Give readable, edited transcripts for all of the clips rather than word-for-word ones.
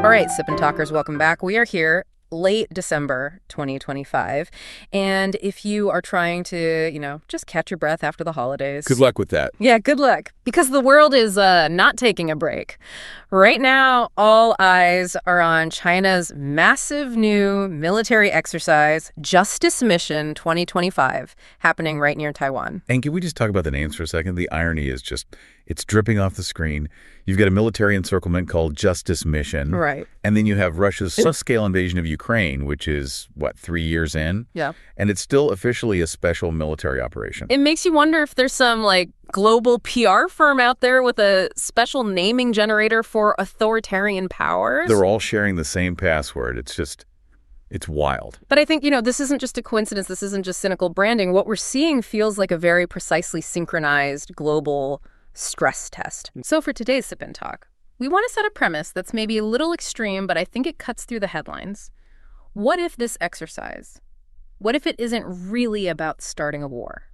All right, Sip and Talkers, welcome back. We are here late December 2025. And if you are trying to, just catch your breath after the holidays. Good luck with that. Yeah, good luck. Because the world is not taking a break. Right now, all eyes are on China's massive new military exercise, Justice Mission 2025, happening right near Taiwan. And can we just talk about the names for a second? The irony is just, it's dripping off the screen. You've got a military encirclement called Justice Mission. Right. And then you have Russia's scale invasion of Ukraine, which is, 3 years in? Yeah. And it's still officially a special military operation. It makes you wonder if there's some, global PR firm out there with a special naming generator for authoritarian powers. They're all sharing the same password. It's wild. But I think, this isn't just a coincidence. This isn't just cynical branding. What we're seeing feels like a very precisely synchronized global stress test. So for today's Sip and Talk, we want to set a premise that's maybe a little extreme, but I think it cuts through the headlines. What if this exercise, what if it isn't really about starting a war?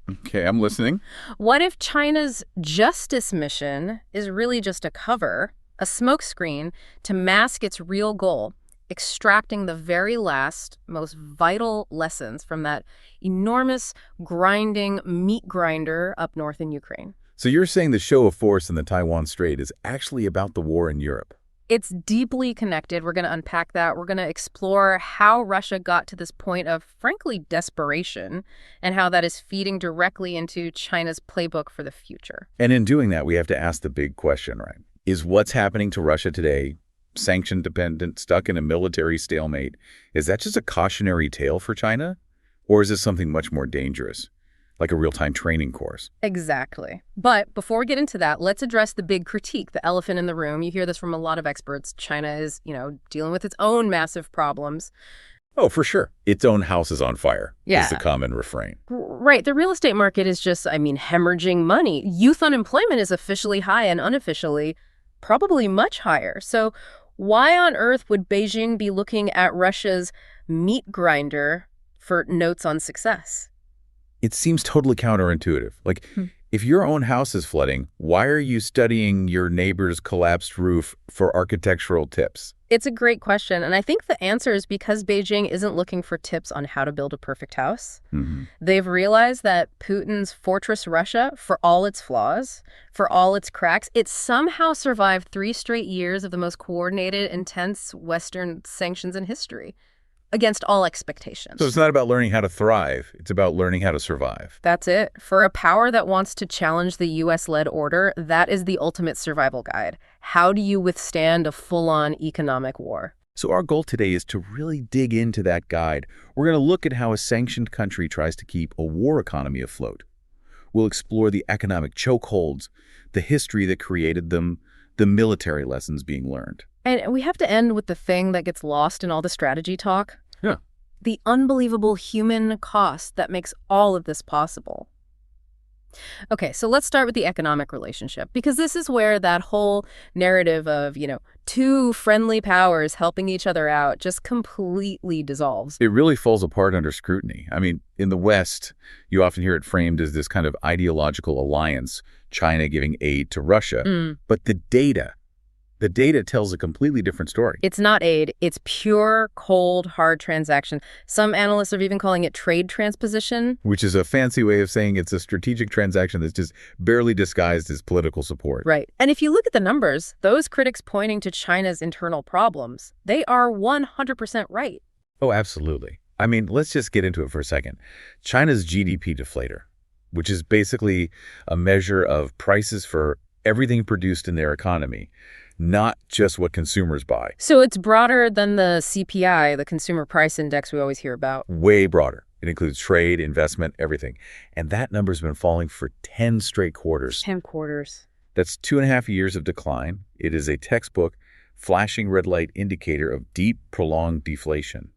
Okay, I'm listening. What if China's Justice Mission is really just a cover, a smokescreen to mask its real goal, extracting the very last, most vital lessons from that enormous, grinding meat grinder up north in Ukraine? So you're saying the show of force in the Taiwan Strait is actually about the war in Europe? It's deeply connected. We're going to unpack that. We're going to explore how Russia got to this point of, frankly, desperation, and how that is feeding directly into China's playbook for the future. And in doing that, we have to ask the big question, right? Is what's happening to Russia today, sanction-dependent, stuck in a military stalemate, is that just a cautionary tale for China? Or is this something much more dangerous? Like a real-time training course. Exactly. But before we get into that, let's address the big critique, the elephant in the room. You hear this from a lot of experts. China is, dealing with its own massive problems. Oh, for sure. Its own house is on fire, yeah, is the common refrain. Right. The real estate market is just, hemorrhaging money. Youth unemployment is officially high and unofficially probably much higher. So why on earth would Beijing be looking at Russia's meat grinder for notes on success? It seems totally counterintuitive. If your own house is flooding, why are you studying your neighbor's collapsed roof for architectural tips? It's a great question, and I think the answer is because Beijing isn't looking for tips on how to build a perfect house. Mm-hmm. They've realized that Putin's fortress Russia, for all its flaws, for all its cracks, it somehow survived 3 straight years of the most coordinated, intense Western sanctions in history. Against all expectations. So it's not about learning how to thrive. It's about learning how to survive. That's it. For a power that wants to challenge the U.S.-led order, that is the ultimate survival guide. How do you withstand a full-on economic war? So our goal today is to really dig into that guide. We're going to look at how a sanctioned country tries to keep a war economy afloat. We'll explore the economic chokeholds, the history that created them, the military lessons being learned. And we have to end with the thing that gets lost in all the strategy talk. Yeah. The unbelievable human cost that makes all of this possible. Okay, so let's start with the economic relationship, because this is where that whole narrative of, two friendly powers helping each other out just completely dissolves. It really falls apart under scrutiny. In the West, you often hear it framed as this kind of ideological alliance, China giving aid to Russia. But the data tells a completely different story. It's not aid. It's pure, cold, hard transaction. Some analysts are even calling it trade transposition. Which is a fancy way of saying it's a strategic transaction that's just barely disguised as political support. Right. And if you look at the numbers, those critics pointing to China's internal problems, they are 100% right. Oh, absolutely. Let's just get into it for a second. China's GDP deflator, which is basically a measure of prices for everything produced in their economy, not just what consumers buy. So it's broader than the CPI, the Consumer Price Index we always hear about. Way broader. It includes trade, investment, everything. And that number's been falling for 10 straight quarters. 10 quarters. That's 2.5 years of decline. It is a textbook flashing red light indicator of deep, prolonged deflation.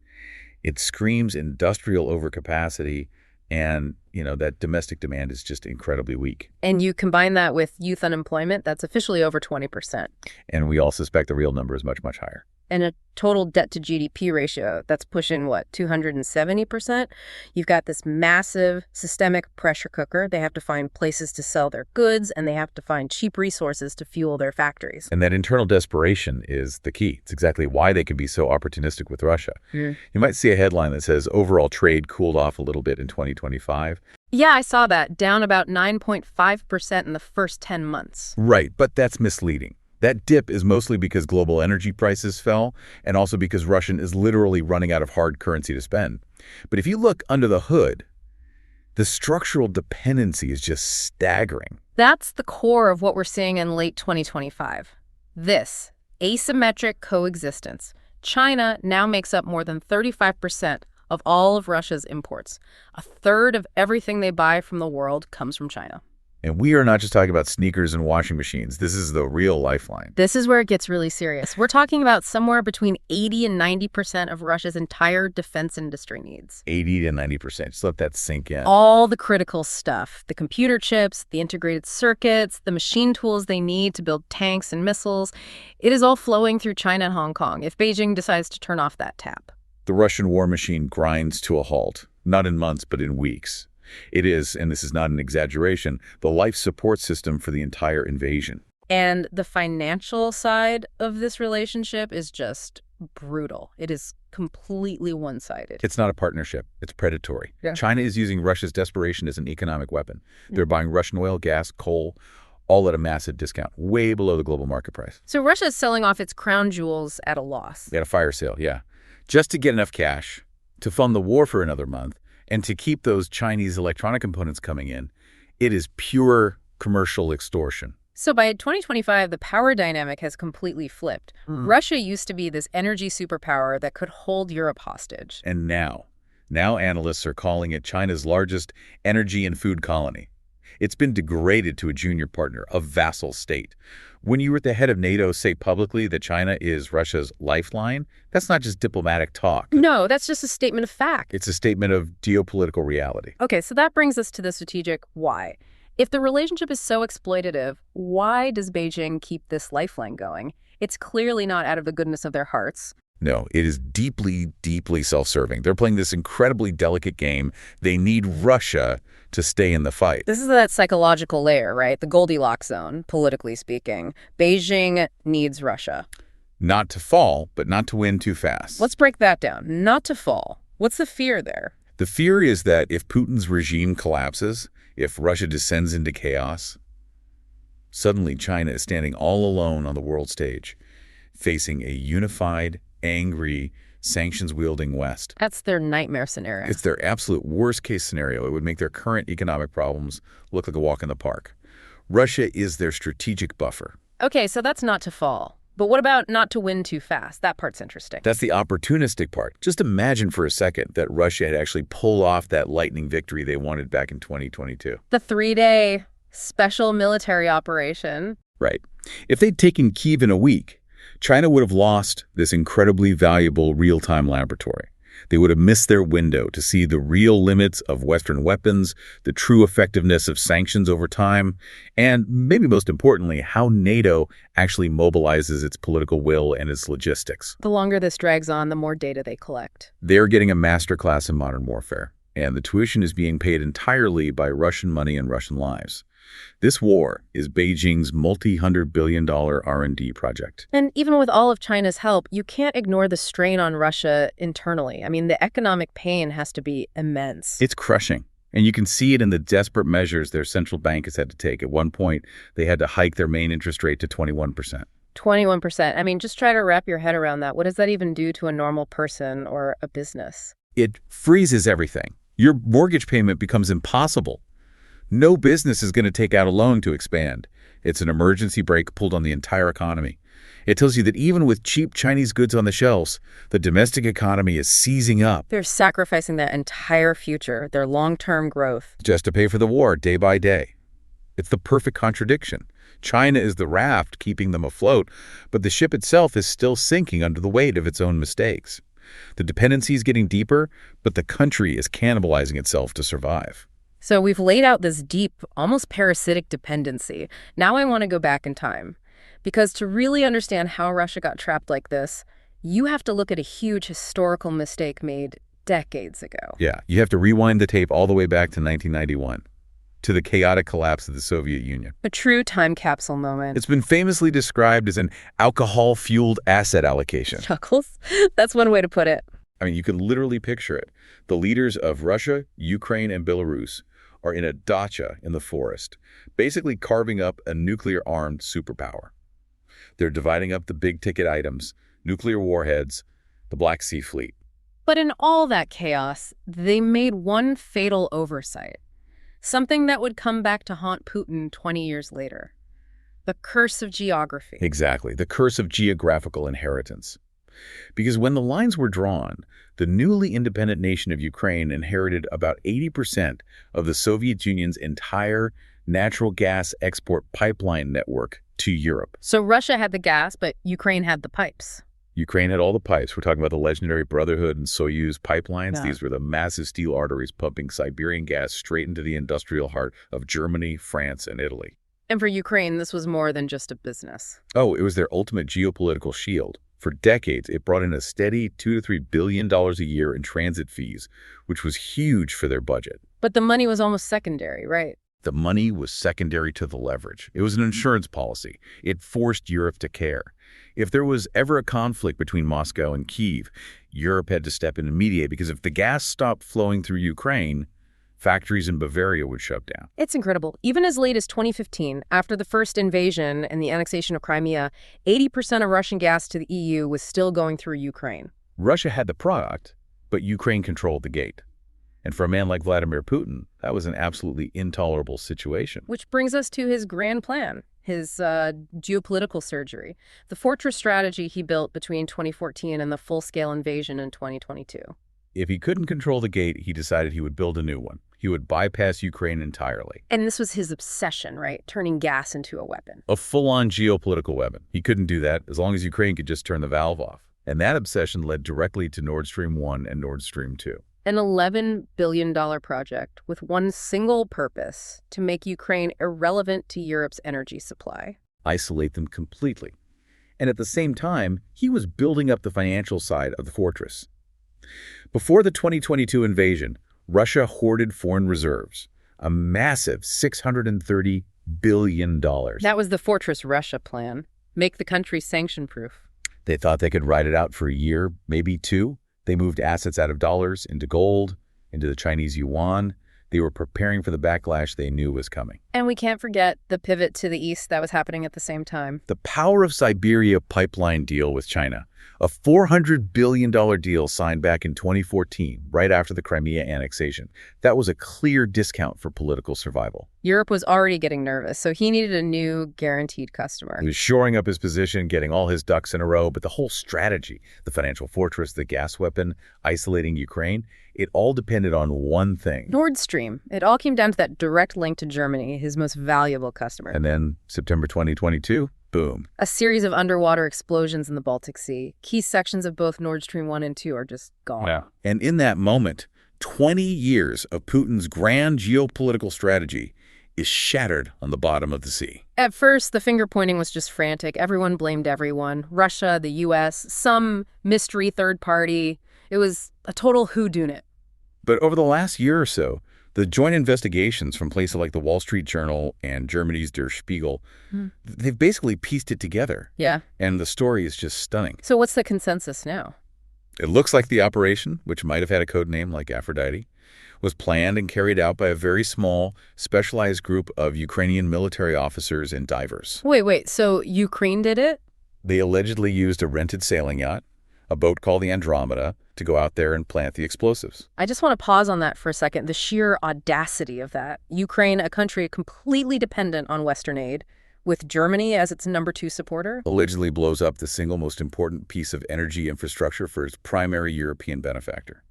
It screams industrial overcapacity, and, that domestic demand is just incredibly weak. And you combine that with youth unemployment, that's officially over 20%. And we all suspect the real number is much, much higher. and a total debt to GDP ratio that's pushing, 270%? You've got this massive systemic pressure cooker. They have to find places to sell their goods, and they have to find cheap resources to fuel their factories. And that internal desperation is the key. It's exactly why they can be so opportunistic with Russia. You might see a headline that says overall trade cooled off a little bit in 2025. Yeah, I saw that, down about 9.5% in the first 10 months. Right, but that's misleading. That dip is mostly because global energy prices fell, and also because Russia is literally running out of hard currency to spend. But if you look under the hood, the structural dependency is just staggering. That's the core of what we're seeing in late 2025. This asymmetric coexistence. China now makes up more than 35% of all of Russia's imports. A third of everything they buy from the world comes from China. And we are not just talking about sneakers and washing machines. This is the real lifeline. This is where it gets really serious. We're talking about somewhere between 80 and 90% of Russia's entire defense industry needs. 80 to 90%. Just let that sink in. All the critical stuff, the computer chips, the integrated circuits, the machine tools they need to build tanks and missiles. It is all flowing through China and Hong Kong if Beijing decides to turn off that tap. The Russian war machine grinds to a halt, not in months, but in weeks. It is, and this is not an exaggeration, the life support system for the entire invasion. And the financial side of this relationship is just brutal. It is completely one-sided. It's not a partnership. It's predatory. Yeah. China is using Russia's desperation as an economic weapon. They're buying Russian oil, gas, coal, all at a massive discount, way below the global market price. So Russia is selling off its crown jewels at a loss. At a fire sale, yeah. Just to get enough cash to fund the war for another month and to keep those Chinese electronic components coming in. It is pure commercial extortion. So by 2025, the power dynamic has completely flipped. Russia used to be this energy superpower that could hold Europe hostage. And now analysts are calling it China's largest energy and food colony. It's been degraded to a junior partner, a vassal state. When you were at the head of NATO say publicly that China is Russia's lifeline, that's not just diplomatic talk. No, that's just a statement of fact. It's a statement of geopolitical reality. Okay, so that brings us to the strategic why. If the relationship is so exploitative, why does Beijing keep this lifeline going? It's clearly not out of the goodness of their hearts. No, it is deeply, deeply self-serving. They're playing this incredibly delicate game. They need Russia to stay in the fight. This is that psychological layer, right? The Goldilocks zone, politically speaking. Beijing needs Russia. Not to fall, but not to win too fast. Let's break that down. Not to fall. What's the fear there? The fear is that if Putin's regime collapses, if Russia descends into chaos, suddenly China is standing all alone on the world stage, facing a unified, angry, sanctions-wielding West. That's their nightmare scenario. It's their absolute worst-case scenario. It would make their current economic problems look like a walk in the park. Russia is their strategic buffer. Okay, so that's not to fall. But what about not to win too fast? That part's interesting. That's the opportunistic part. Just imagine for a second that Russia had actually pulled off that lightning victory they wanted back in 2022. The 3-day special military operation. Right. If they'd taken Kyiv in a week, China would have lost this incredibly valuable real-time laboratory. They would have missed their window to see the real limits of Western weapons, the true effectiveness of sanctions over time, and maybe most importantly, how NATO actually mobilizes its political will and its logistics. The longer this drags on, the more data they collect. They're getting a masterclass in modern warfare, and the tuition is being paid entirely by Russian money and Russian lives. This war is Beijing's multi-hundred-billion-dollar R&D project. And even with all of China's help, you can't ignore the strain on Russia internally. I mean, the economic pain has to be immense. It's crushing. And you can see it in the desperate measures their central bank has had to take. At one point, they had to hike their main interest rate to 21%. 21%. I mean, just try to wrap your head around that. What does that even do to a normal person or a business? It freezes everything. Your mortgage payment becomes impossible. No business is going to take out a loan to expand. It's an emergency brake pulled on the entire economy. It tells you that even with cheap Chinese goods on the shelves, the domestic economy is seizing up. They're sacrificing their entire future, their long-term growth. Just to pay for the war day by day. It's the perfect contradiction. China is the raft keeping them afloat, but the ship itself is still sinking under the weight of its own mistakes. The dependency is getting deeper, but the country is cannibalizing itself to survive. So we've laid out this deep, almost parasitic dependency. Now I want to go back in time. Because to really understand how Russia got trapped like this, you have to look at a huge historical mistake made decades ago. Yeah, you have to rewind the tape all the way back to 1991, to the chaotic collapse of the Soviet Union. A true time capsule moment. It's been famously described as an alcohol-fueled asset allocation. Chuckles? That's one way to put it. I mean, you can literally picture it. The leaders of Russia, Ukraine, and Belarus are in a dacha in the forest, basically carving up a nuclear-armed superpower. They're dividing up the big-ticket items, nuclear warheads, the Black Sea Fleet. But in all that chaos, they made one fatal oversight. Something that would come back to haunt Putin 20 years later. The curse of geography. Exactly, the curse of geographical inheritance. Because when the lines were drawn, the newly independent nation of Ukraine inherited about 80% of the Soviet Union's entire natural gas export pipeline network to Europe. So Russia had the gas, but Ukraine had the pipes. Ukraine had all the pipes. We're talking about the legendary Brotherhood and Soyuz pipelines. Yeah. These were the massive steel arteries pumping Siberian gas straight into the industrial heart of Germany, France, and Italy. And for Ukraine, this was more than just a business. Oh, it was their ultimate geopolitical shield. For decades, it brought in a steady $2 to $3 billion a year in transit fees, which was huge for their budget. But the money was almost secondary, right? The money was secondary to the leverage. It was an insurance policy. It forced Europe to care. If there was ever a conflict between Moscow and Kyiv, Europe had to step in and mediate, because if the gas stopped flowing through Ukraine, factories in Bavaria would shut down. It's incredible. Even as late as 2015, after the first invasion and the annexation of Crimea, 80% of Russian gas to the EU was still going through Ukraine. Russia had the product, but Ukraine controlled the gate. And for a man like Vladimir Putin, that was an absolutely intolerable situation. Which brings us to his grand plan, his geopolitical surgery, the fortress strategy he built between 2014 and the full-scale invasion in 2022. If he couldn't control the gate, he decided he would build a new one. He would bypass Ukraine entirely. And this was his obsession, right? Turning gas into a weapon. A full-on geopolitical weapon. He couldn't do that as long as Ukraine could just turn the valve off. And that obsession led directly to Nord Stream 1 and Nord Stream 2. An $11 billion project with one single purpose: to make Ukraine irrelevant to Europe's energy supply. Isolate them completely. And at the same time, he was building up the financial side of the fortress. Before the 2022 invasion, Russia hoarded foreign reserves, a massive $630 billion. That was the Fortress Russia plan. Make the country sanction-proof. They thought they could ride it out for a year, maybe two. They moved assets out of dollars into gold, into the Chinese yuan. They were preparing for the backlash they knew was coming. And we can't forget the pivot to the east that was happening at the same time. The Power of Siberia pipeline deal with China, a $400 billion deal signed back in 2014, right after the Crimea annexation. That was a clear discount for political survival. Europe was already getting nervous, so he needed a new guaranteed customer. He was shoring up his position, getting all his ducks in a row, but the whole strategy, the financial fortress, the gas weapon, isolating Ukraine, it all depended on one thing. Nord Stream. It all came down to that direct link to Germany, his most valuable customer. And then September 2022, boom. A series of underwater explosions in the Baltic Sea. Key sections of both Nord Stream 1 and 2 are just gone. Yeah. And in that moment, 20 years of Putin's grand geopolitical strategy is shattered on the bottom of the sea. At first, the finger-pointing was just frantic. Everyone blamed everyone. Russia, the U.S., some mystery third party. It was a total whodunit. But over the last year or so, the joint investigations from places like the Wall Street Journal and Germany's Der Spiegel, they've basically pieced it together. Yeah. And the story is just stunning. So what's the consensus now? It looks like the operation, which might have had a code name like Aphrodite, was planned and carried out by a very small, specialized group of Ukrainian military officers and divers. Wait, so Ukraine did it? They allegedly used a rented sailing yacht, a boat called the Andromeda, to go out there and plant the explosives. I just want to pause on that for a second. The sheer audacity of that. Ukraine, a country completely dependent on Western aid, with Germany as its number 2 supporter. Allegedly blows up the single most important piece of energy infrastructure for its primary European benefactor.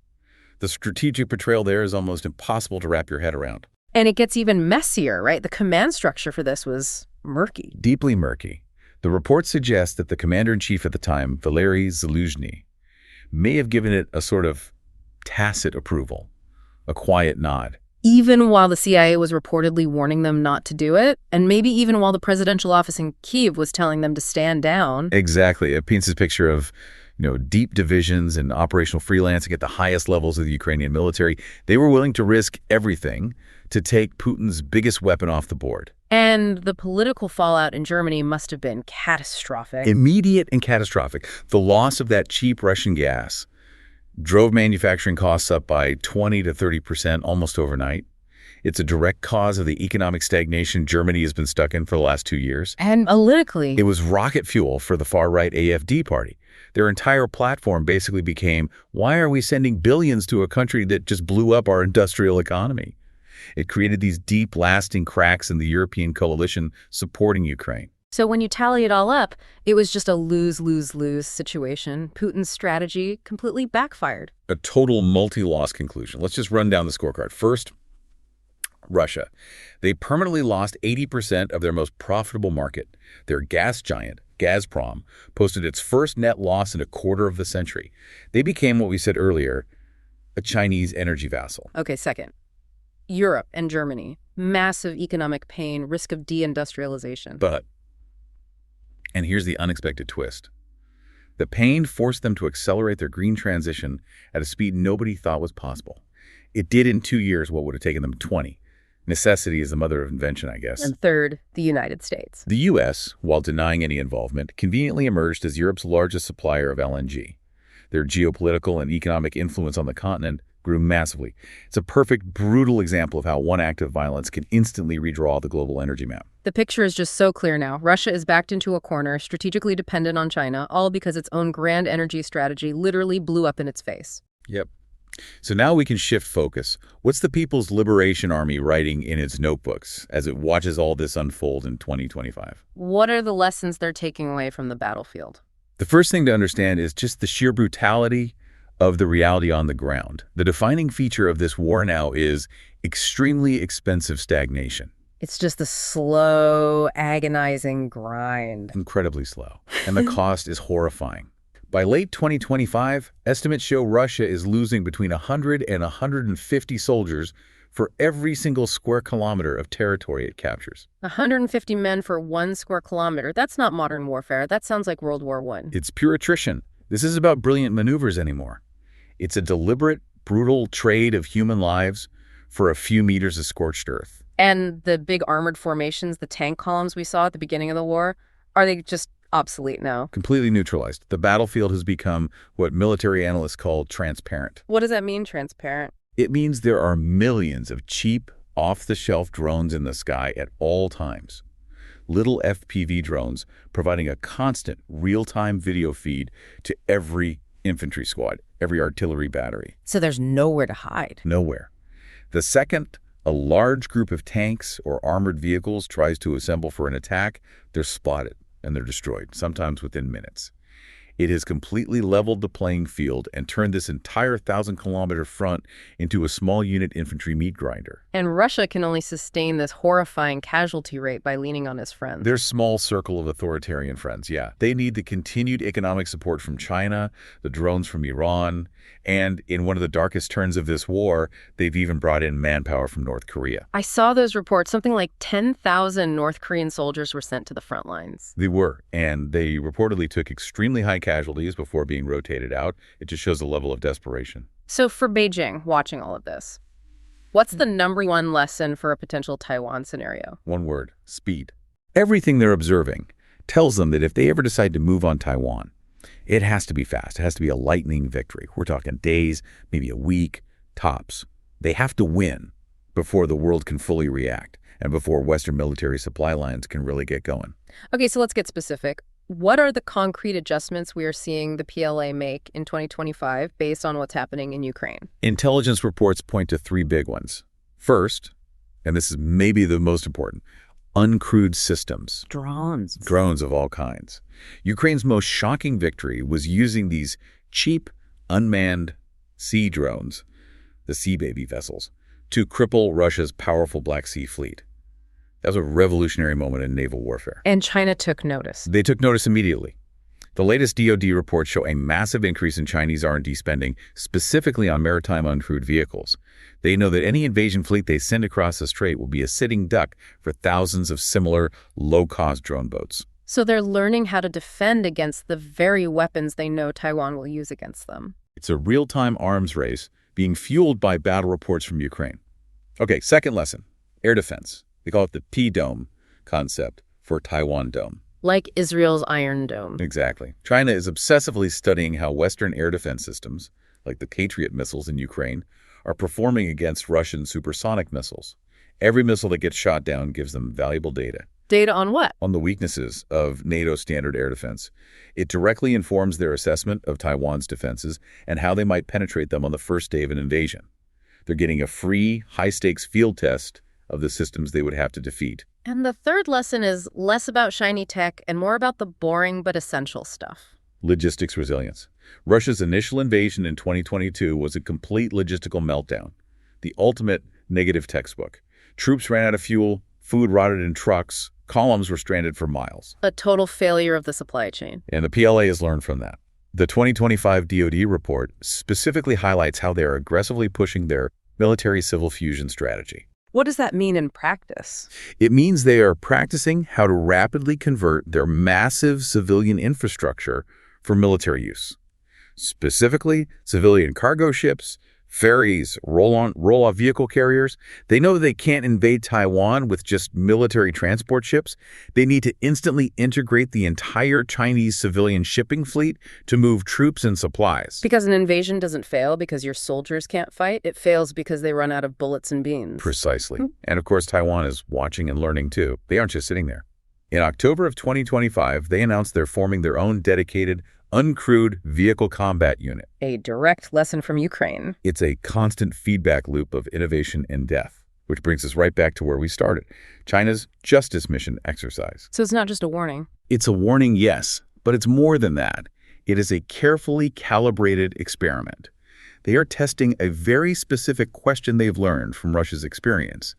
The strategic portrayal there is almost impossible to wrap your head around. And it gets even messier, right? The command structure for this was murky. Deeply murky. The reports suggest that the commander-in-chief at the time, Valery Zaluzhny, may have given it a sort of tacit approval, a quiet nod. Even while the CIA was reportedly warning them not to do it, and maybe even while the presidential office in Kyiv was telling them to stand down. Exactly. It paints a picture of deep divisions and operational freelancing at the highest levels of the Ukrainian military. They were willing to risk everything to take Putin's biggest weapon off the board. And the political fallout in Germany must have been catastrophic. Immediate and catastrophic. The loss of that cheap Russian gas drove manufacturing costs up by 20 to 30% almost overnight. It's a direct cause of the economic stagnation Germany has been stuck in for the last 2 years. And politically, it was rocket fuel for the far-right AfD party. Their entire platform basically became, why are we sending billions to a country that just blew up our industrial economy? It created these deep, lasting cracks in the European coalition supporting Ukraine. So when you tally it all up, it was just a lose-lose-lose situation. Putin's strategy completely backfired. A total multi-loss conclusion. Let's just run down the scorecard. First, Russia. They permanently lost 80% of their most profitable market. Their gas giant, Gazprom, posted its first net loss in a quarter of the century. They became what we said earlier, a Chinese energy vassal. Okay, second. Europe and Germany. Massive economic pain, risk of deindustrialization. But, and here's the unexpected twist, the pain forced them to accelerate their green transition at a speed nobody thought was possible. It did in 2 years what would have taken them 20. Necessity is the mother of invention, I guess. And third, the United States. The U.S., while denying any involvement, conveniently emerged as Europe's largest supplier of LNG. Their geopolitical and economic influence on the continent grew massively. It's a perfect, brutal example of how one act of violence can instantly redraw the global energy map. The picture is just so clear now. Russia is backed into a corner, strategically dependent on China, all because its own grand energy strategy literally blew up in its face. Yep. So now we can shift focus. What's the People's Liberation Army writing in its notebooks as it watches all this unfold in 2025? What are the lessons they're taking away from the battlefield? The first thing to understand is just the sheer brutality of the reality on the ground. The defining feature of this war now is extremely expensive stagnation. It's just a slow, agonizing grind. Incredibly slow. And the cost is horrifying. By late 2025, estimates show Russia is losing between 100 and 150 soldiers for every single square kilometer of territory it captures. 150 men for 1 square kilometer. That's not modern warfare. That sounds like World War I. It's pure attrition. This isn't about brilliant maneuvers anymore. It's a deliberate, brutal trade of human lives for a few meters of scorched earth. And the big armored formations, the tank columns we saw at the beginning of the war, are they just obsolete now? Completely neutralized. The battlefield has become what military analysts call transparent. What does that mean, transparent? It means there are millions of cheap, off-the-shelf drones in the sky at all times. Little FPV drones providing a constant, real-time video feed to every infantry squad, every artillery battery. So there's nowhere to hide. Nowhere. The second a large group of tanks or armored vehicles tries to assemble for an attack, they're spotted and they're destroyed, sometimes within minutes. It has completely leveled the playing field and turned this entire 1,000-kilometer front into a small unit infantry meat grinder. And Russia can only sustain this horrifying casualty rate by leaning on its friends. Their small circle of authoritarian friends, yeah. They need the continued economic support from China, the drones from Iran, and in one of the darkest turns of this war, they've even brought in manpower from North Korea. I saw those reports. Something like 10,000 North Korean soldiers were sent to the front lines. They were, and they reportedly took extremely high casualties before being rotated out. It just shows the level of desperation. So for Beijing, watching all of this, what's the #1 lesson for a potential Taiwan scenario? One word: speed. Everything they're observing tells them that if they ever decide to move on Taiwan, it has to be fast. It has to be a lightning victory. We're talking days, maybe a week, tops. They have to win before the world can fully react and before Western military supply lines can really get going. Okay, so let's get specific. What are the concrete adjustments we are seeing the PLA make in 2025 based on what's happening in Ukraine? Intelligence reports point to 3 big ones. First, and this is maybe the most important, uncrewed systems. Drones. Drones of all kinds. Ukraine's most shocking victory was using these cheap, unmanned sea drones, the Sea Baby vessels, to cripple Russia's powerful Black Sea fleet. That was a revolutionary moment in naval warfare. And China took notice. They took notice immediately. The latest DoD reports show a massive increase in Chinese R&D spending, specifically on maritime uncrewed vehicles. They know that any invasion fleet they send across the strait will be a sitting duck for thousands of similar low-cost drone boats. So they're learning how to defend against the very weapons they know Taiwan will use against them. It's a real-time arms race being fueled by battle reports from Ukraine. Okay, second lesson, air defense. They call it the P-Dome concept for Taiwan Dome. Like Israel's Iron Dome. Exactly. China is obsessively studying how Western air defense systems, like the Patriot missiles in Ukraine, are performing against Russian supersonic missiles. Every missile that gets shot down gives them valuable data. Data on what? On the weaknesses of NATO standard air defense. It directly informs their assessment of Taiwan's defenses and how they might penetrate them on the first day of an invasion. They're getting a free, high-stakes field test of the systems they would have to defeat. And the third lesson is less about shiny tech and more about the boring but essential stuff. Logistics resilience. Russia's initial invasion in 2022 was a complete logistical meltdown. The ultimate negative textbook. Troops ran out of fuel, food rotted in trucks, columns were stranded for miles. A total failure of the supply chain. And the PLA has learned from that. The 2025 DoD report specifically highlights how they are aggressively pushing their military-civil fusion strategy. What does that mean in practice? It means they are practicing how to rapidly convert their massive civilian infrastructure for military use. Specifically, civilian cargo ships, ferries, roll-off vehicle carriers. They know they can't invade Taiwan with just military transport ships. They need to instantly integrate the entire Chinese civilian shipping fleet to move troops and supplies. Because an invasion doesn't fail because your soldiers can't fight. It fails because they run out of bullets and beans. Precisely. And of course, Taiwan is watching and learning too. They aren't just sitting there. In October of 2025, they announced they're forming their own dedicated uncrewed vehicle combat unit. A direct lesson from Ukraine. It's a constant feedback loop of innovation and death, which brings us right back to where we started, China's justice mission exercise. So it's not just a warning. It's a warning, yes, but it's more than that. It is a carefully calibrated experiment. They are testing a very specific question they've learned from Russia's experience.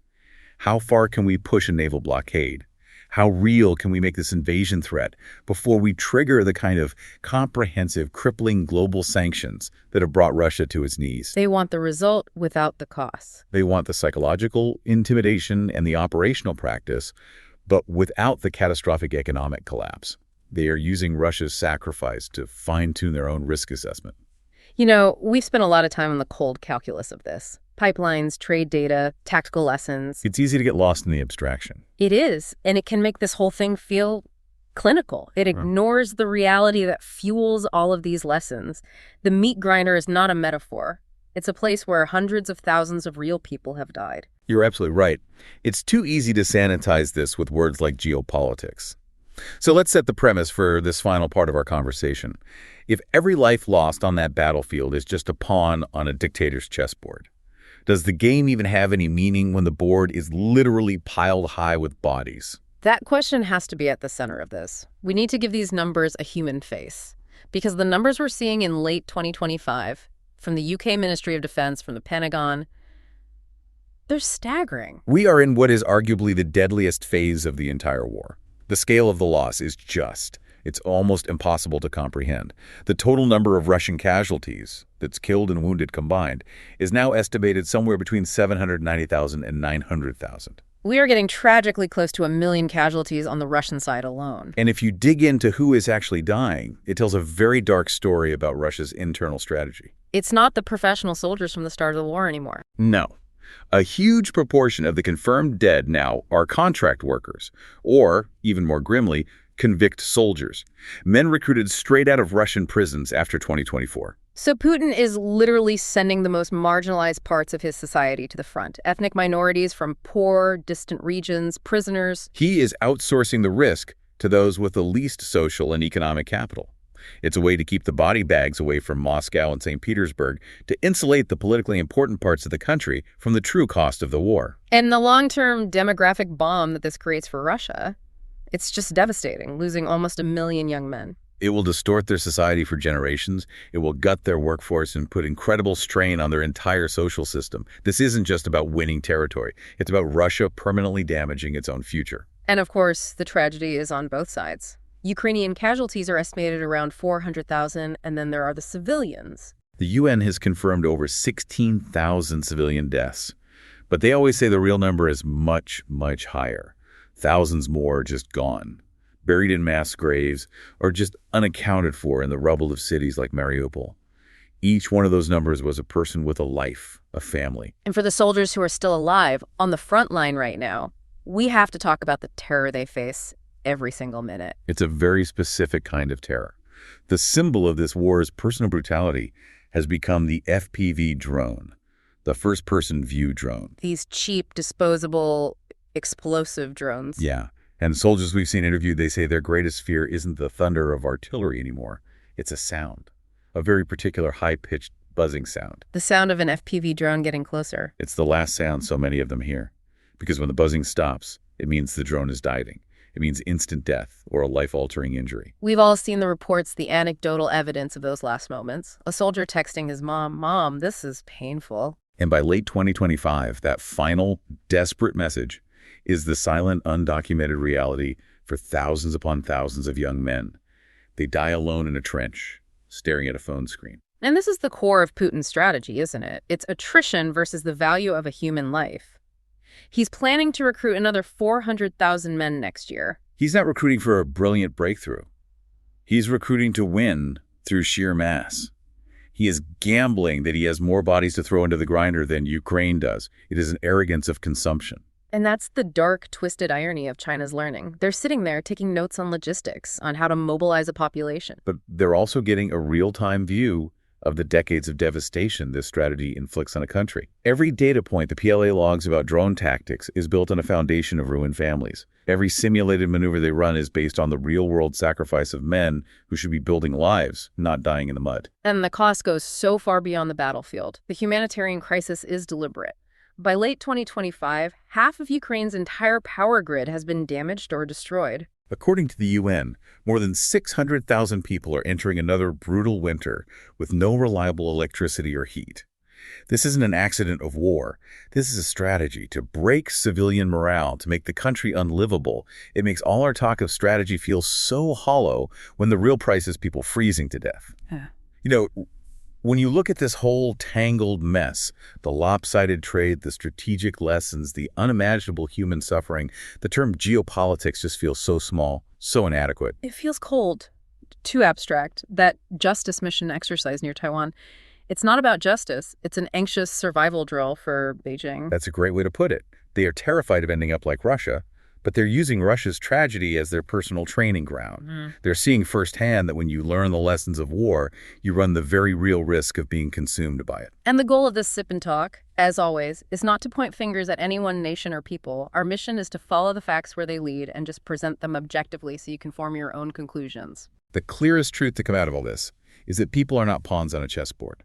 How far can we push a naval blockade? How real can we make this invasion threat before we trigger the kind of comprehensive, crippling global sanctions that have brought Russia to its knees? They want the result without the costs. They want the psychological intimidation and the operational practice, but without the catastrophic economic collapse. They are using Russia's sacrifice to fine-tune their own risk assessment. You know, we've spent a lot of time on the cold calculus of this. Pipelines, trade data, tactical lessons. It's easy to get lost in the abstraction. It is, and it can make this whole thing feel clinical. It ignores the reality that fuels all of these lessons. The meat grinder is not a metaphor. It's a place where hundreds of thousands of real people have died. You're absolutely right. It's too easy to sanitize this with words like geopolitics. So let's set the premise for this final part of our conversation. If every life lost on that battlefield is just a pawn on a dictator's chessboard, does the game even have any meaning when the board is literally piled high with bodies? That question has to be at the center of this. We need to give these numbers a human face. Because the numbers we're seeing in late 2025, from the UK Ministry of Defense, from the Pentagon, they're staggering. We are in what is arguably the deadliest phase of the entire war. The scale of the loss is just. It's almost impossible to comprehend. The total number of Russian casualties, that's killed and wounded combined, is now estimated somewhere between 790,000 and 900,000. We are getting tragically close to 1 million casualties on the Russian side alone. And if you dig into who is actually dying, it tells a very dark story about Russia's internal strategy. It's not the professional soldiers from the start of the war anymore. No. A huge proportion of the confirmed dead now are contract workers, or, even more grimly, convict soldiers, men recruited straight out of Russian prisons after 2024. So Putin is literally sending the most marginalized parts of his society to the front. Ethnic minorities from poor, distant regions, prisoners. He is outsourcing the risk to those with the least social and economic capital. It's a way to keep the body bags away from Moscow and St. Petersburg to insulate the politically important parts of the country from the true cost of the war. And the long-term demographic bomb that this creates for Russia, it's just devastating, losing almost 1 million young men. It will distort their society for generations. It will gut their workforce and put incredible strain on their entire social system. This isn't just about winning territory. It's about Russia permanently damaging its own future. And of course, the tragedy is on both sides. Ukrainian casualties are estimated around 400,000, and then there are the civilians. The UN has confirmed over 16,000 civilian deaths. But they always say the real number is much, much higher. Thousands more just gone. buried in mass graves, or just unaccounted for in the rubble of cities like Mariupol. Each one of those numbers was a person with a life, a family. And for the soldiers who are still alive, on the front line right now, we have to talk about the terror they face every single minute. It's a very specific kind of terror. The symbol of this war's personal brutality has become the FPV drone, the first-person view drone. These cheap, disposable, explosive drones. Yeah. And soldiers we've seen interviewed, they say their greatest fear isn't the thunder of artillery anymore. It's a sound, a very particular high-pitched buzzing sound. The sound of an FPV drone getting closer. It's the last sound so many of them hear. Because when the buzzing stops, it means the drone is diving. It means instant death or a life-altering injury. We've all seen the reports, the anecdotal evidence of those last moments. A soldier texting his mom, "Mom, this is painful." And by late 2025, that final, desperate message is the silent, undocumented reality for thousands upon thousands of young men. They die alone in a trench, staring at a phone screen. And this is the core of Putin's strategy, isn't it? It's attrition versus the value of a human life. He's planning to recruit another 400,000 men next year. He's not recruiting for a brilliant breakthrough. He's recruiting to win through sheer mass. He is gambling that he has more bodies to throw into the grinder than Ukraine does. It is an arrogance of consumption. And that's the dark, twisted irony of China's learning. They're sitting there taking notes on logistics, on how to mobilize a population. But they're also getting a real-time view of the decades of devastation this strategy inflicts on a country. Every data point the PLA logs about drone tactics is built on a foundation of ruined families. Every simulated maneuver they run is based on the real-world sacrifice of men who should be building lives, not dying in the mud. And the cost goes so far beyond the battlefield. The humanitarian crisis is deliberate. By late 2025, half of Ukraine's entire power grid has been damaged or destroyed. According to the UN, more than 600,000 people are entering another brutal winter with no reliable electricity or heat. This isn't an accident of war. This is a strategy to break civilian morale, to make the country unlivable. It makes all our talk of strategy feel so hollow when the real price is people freezing to death. You know, when you look at this whole tangled mess, the lopsided trade, the strategic lessons, the unimaginable human suffering, the term geopolitics just feels so small, so inadequate. It feels cold, too abstract. That justice mission exercise near Taiwan, it's not about justice. It's an anxious survival drill for Beijing. That's a great way to put it. They are terrified of ending up like Russia, but they're using Russia's tragedy as their personal training ground. They're seeing firsthand that when you learn the lessons of war, you run the very real risk of being consumed by it. And the goal of this Sip and Talk, as always, is not to point fingers at any one nation or people. Our mission is to follow the facts where they lead and just present them objectively so you can form your own conclusions. The clearest truth to come out of all this is that people are not pawns on a chessboard.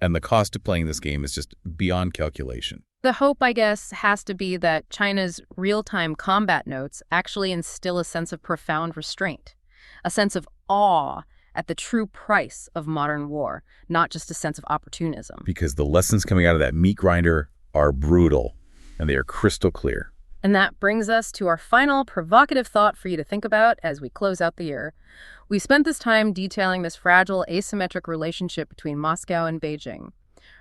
And the cost of playing this game is just beyond calculation. The hope, I guess, has to be that China's real-time combat notes actually instill a sense of profound restraint, a sense of awe at the true price of modern war, not just a sense of opportunism. Because the lessons coming out of that meat grinder are brutal, and they are crystal clear. And that brings us to our final provocative thought for you to think about as we close out the year. We spent this time detailing this fragile, asymmetric relationship between Moscow and Beijing.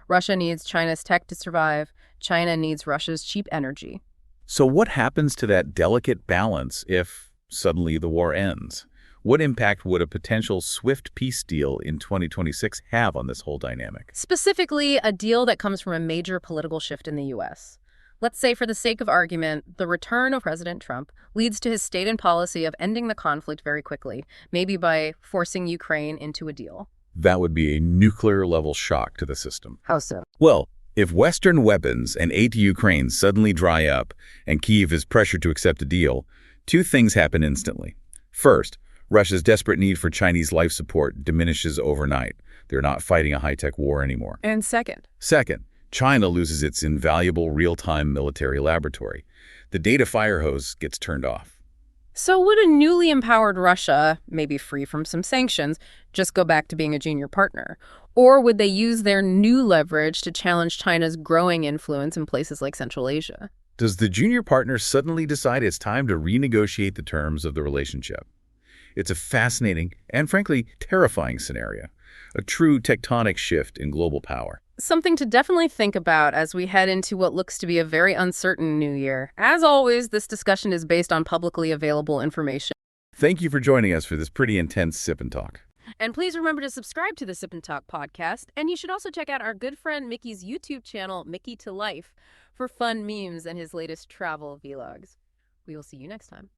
Russia needs China's tech to survive. China needs Russia's cheap energy. So what happens to that delicate balance if suddenly the war ends? What impact would a potential swift peace deal in 2026 have on this whole dynamic? Specifically, a deal that comes from a major political shift in the U.S. Let's say, for the sake of argument, the return of President Trump leads to his stated policy of ending the conflict very quickly, maybe by forcing Ukraine into a deal. That would be a nuclear-level shock to the system. How so? Well, if Western weapons and aid to Ukraine suddenly dry up and Kyiv is pressured to accept a deal, two things happen instantly. First, Russia's desperate need for Chinese life support diminishes overnight. They're not fighting a high-tech war anymore. And second, China loses its invaluable real-time military laboratory. The data fire hose gets turned off. So would a newly empowered Russia, maybe free from some sanctions, just go back to being a junior partner? Or would they use their new leverage to challenge China's growing influence in places like Central Asia? Does the junior partner suddenly decide it's time to renegotiate the terms of the relationship? It's a fascinating and, frankly, terrifying scenario, a true tectonic shift in global power. Something to definitely think about as we head into what looks to be a very uncertain new year. As always, this discussion is based on publicly available information. Thank you for joining us for this pretty intense Sip and Talk. And please remember to subscribe to the Sip and Talk podcast. And you should also check out our good friend Mickey's YouTube channel, Mickey to Life, for fun memes and his latest travel vlogs. We will see you next time.